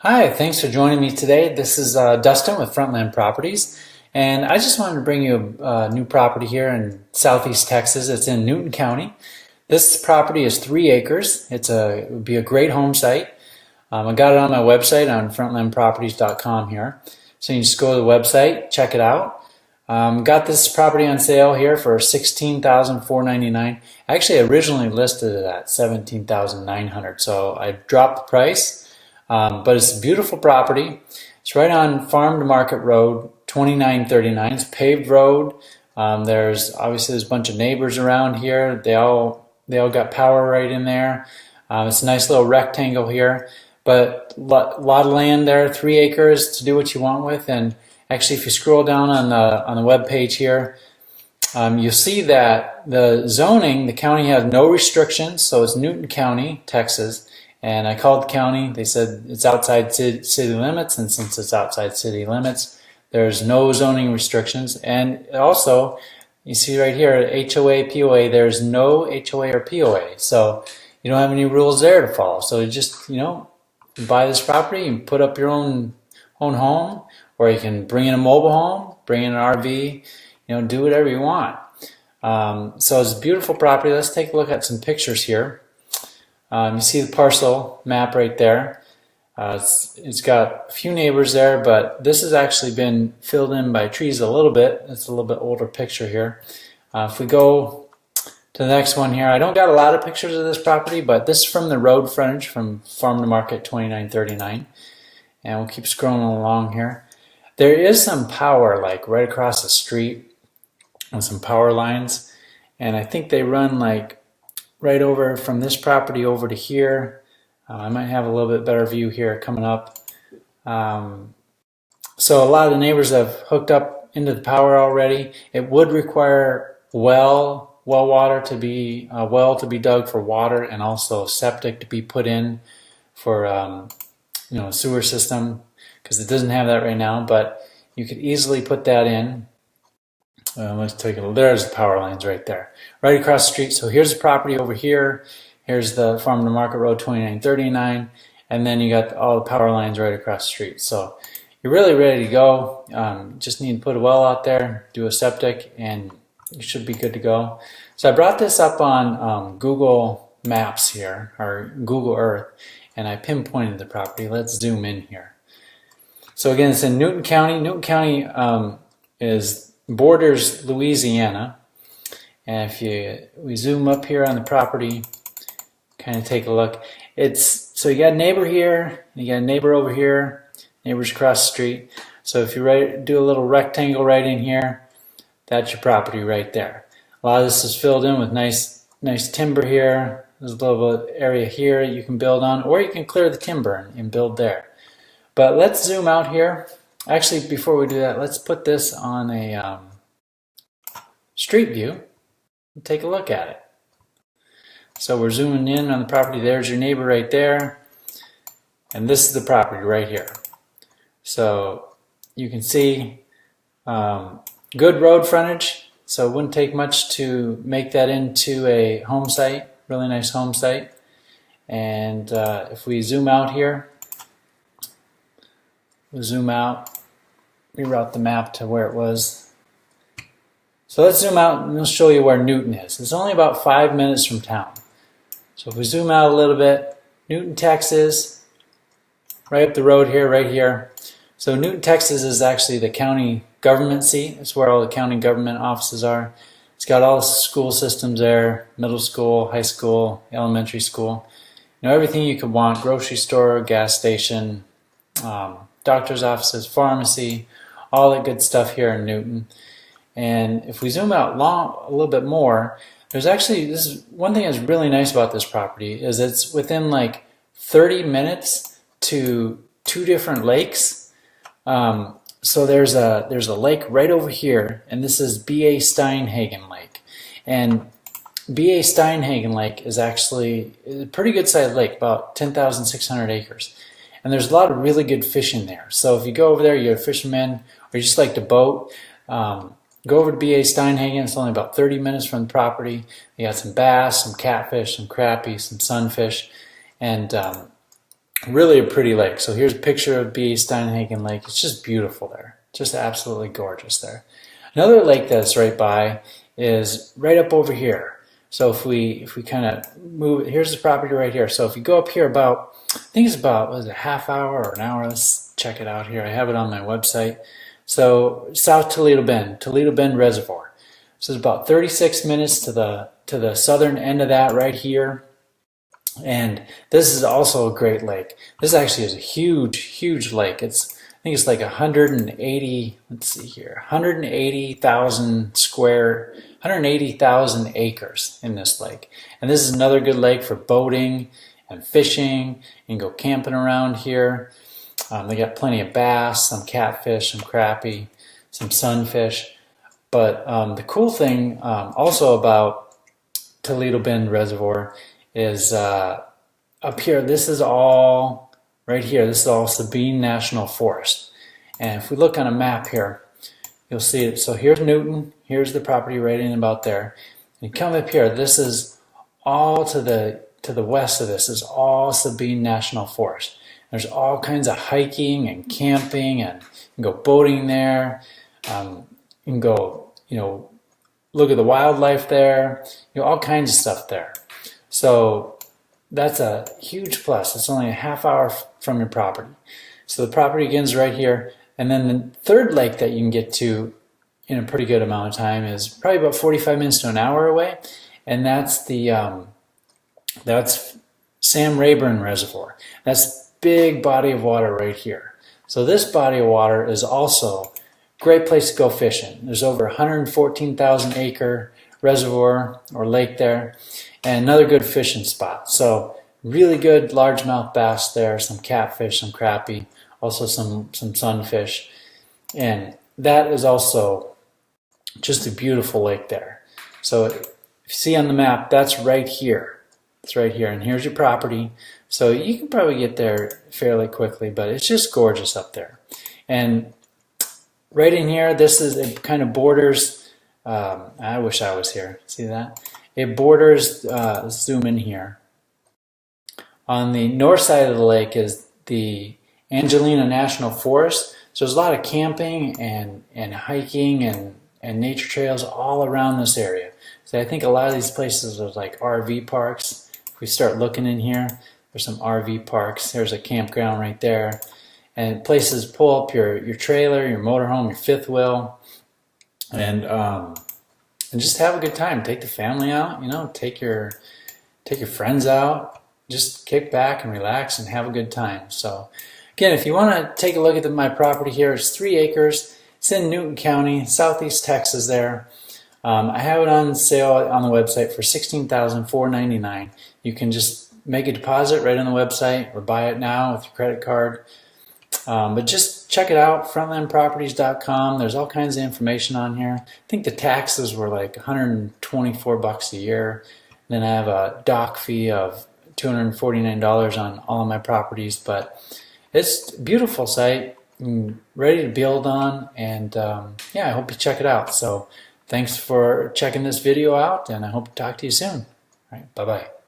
Hi, thanks for joining me today. This is Dustin with Frontland Properties, and I just wanted to bring you a new property here in southeast Texas. It's in Newton County. This property is 3 acres. It would be a great home site. I got it on my website on frontlandproperties.com here. So you can just go to the website, check it out. Got this property on sale here for $16,499. I actually originally listed it at $17,900, so I dropped the price. But it's a beautiful property. It's right on Farm to Market Road 2939. It's a paved road. There's a bunch of neighbors around here. They all got power right in there. It's a nice little rectangle here, but a lot of land there, 3 acres to do what you want with. And actually, if you scroll down on the web page here, you'll see that the zoning, the county has no restrictions. So it's Newton County, Texas. And I called the county. They said it's outside city limits, and since it's outside city limits, there's no zoning restrictions. And also, you see right here, HOA, POA, there's no HOA or POA. So you don't have any rules there to follow. So you just, buy this property and put up your own home, or you can bring in a mobile home, bring in an RV, do whatever you want. So it's a beautiful property. Let's take a look at some pictures here. You see the parcel map right there. It's got a few neighbors there, but this has actually been filled in by trees a little bit. It's a little bit older picture here. If we go to the next one here, I don't got a lot of pictures of this property, but this is from the road frontage from Farm to Market 2939. And we'll keep scrolling along here. There is some power like right across the street on some power lines, and I think they run like right over from this property over to here. I might have a little bit better view here coming up. So a lot of the neighbors have hooked up into the power already. It would require well water to be a well to be dug for water, and also septic to be put in for a sewer system, because it doesn't have that right now. But you could easily put that in. Let's take a look. There's the power lines right there, right across the street. So here's the property over here. Here's the Farm to Market Road 2939, and then you got all the power lines right across the street. So you're really ready to go. Just need to put a well out there, do a septic, and you should be good to go. So I brought this up on Google Maps here, or Google Earth, and I pinpointed the property. Let's zoom in here. So again, it's in Newton County. Newton County borders Louisiana, and if we zoom up here on the property, kind of take a look. So you got a neighbor here, you got a neighbor over here, neighbors across the street. So if you do a little rectangle right in here, that's your property right there. A lot of this is filled in with nice timber here. There's a little bit of area here you can build on, or you can clear the timber and build there. But let's zoom out here. Actually, before we do that, let's put this on a street view and take a look at it. So we're zooming in on the property. There's your neighbor right there, and this is the property right here. So you can see good road frontage, so it wouldn't take much to make that into a home site, really nice home site. And if we zoom out here, we'll zoom out, reroute the map to where it was. So let's zoom out and we'll show you where Newton is. It's only about 5 minutes from town. So if we zoom out a little bit, Newton, Texas, right up the road here, right here. So Newton, Texas is actually the county government seat. It's where all the county government offices are. It's got all the school systems there, middle school, high school, elementary school. Everything you could want, grocery store, gas station, doctor's offices, pharmacy, all that good stuff here in Newton. And if we zoom out a little bit more, there's actually, this is one thing that's really nice about this property, is it's within like 30 minutes to 2 different lakes. So there's a lake right over here, and this is A Steinhagen Lake. And A Steinhagen Lake is actually a pretty good sized lake, about 10,600 acres. And there's a lot of really good fishing there. So if you go over there, you're a fisherman, or you just like to boat, go over to A Steinhagen. It's only about 30 minutes from the property. You got some bass, some catfish, some crappie, some sunfish, and Really a pretty lake. So here's a picture of A Steinhagen Lake. It's just beautiful there. Just absolutely gorgeous there. Another lake that's right by is right up over here. So if we kind of move, here's the property right here. So if you go up here about, I think it's about, what is it, a half hour or an hour? Let's check it out here. I have it on my website. So South Toledo Bend Reservoir. So it's about 36 minutes to the southern end of that right here. And this is also a great lake. This actually is a huge lake. I think it's like 180, let's see here, 180,000 acres in this lake. And this is another good lake for boating and fishing. You can go camping around here. They got plenty of bass, some catfish, some crappie, some sunfish. But the cool thing also about Toledo Bend Reservoir is up here. This is all right here. This is all Sabine National Forest. And if we look on a map here, you'll see it. So here's Newton. Here's the property right in about there. And you come up here. This is all to the west of this is all Sabine National Forest. There's all kinds of hiking and camping, and you can go boating there. You can go, look at the wildlife there. All kinds of stuff there. So that's a huge plus. It's only a half hour from your property. So the property begins right here. And then the third lake that you can get to in a pretty good amount of time is probably about 45 minutes to an hour away. And that's that's Sam Rayburn Reservoir. That's big body of water right here. So this body of water is also a great place to go fishing. There's over 114,000 acre reservoir or lake there, and another good fishing spot. So really good largemouth bass there, some catfish, some crappie, also some sunfish. And that is also just a beautiful lake there. So if you see on the map, that's right here. It's right here, and here's your property. So you can probably get there fairly quickly, but it's just gorgeous up there. And right in here, it kind of borders, I wish I was here, see that? It borders, let's zoom in here. On the north side of the lake is the Angelina National Forest. So there's a lot of camping and hiking and nature trails all around this area. So I think a lot of these places are like RV parks. If we start looking in here, there's some RV parks. There's a campground right there. And places pull up your trailer, your motorhome, your fifth wheel, and just have a good time. Take the family out, take your friends out. Just kick back and relax and have a good time. So again, if you want to take a look at my property here, it's 3 acres. It's in Newton County, southeast Texas there. I have it on sale on the website for $16,499. You can just make a deposit right on the website or buy it now with your credit card. But just check it out, frontlandproperties.com. There's all kinds of information on here. I think the taxes were like $124 a year. Then I have a dock fee of $249 on all of my properties. But it's a beautiful site, ready to build on, and yeah, I hope you check it out. So thanks for checking this video out, and I hope to talk to you soon. All right, bye-bye.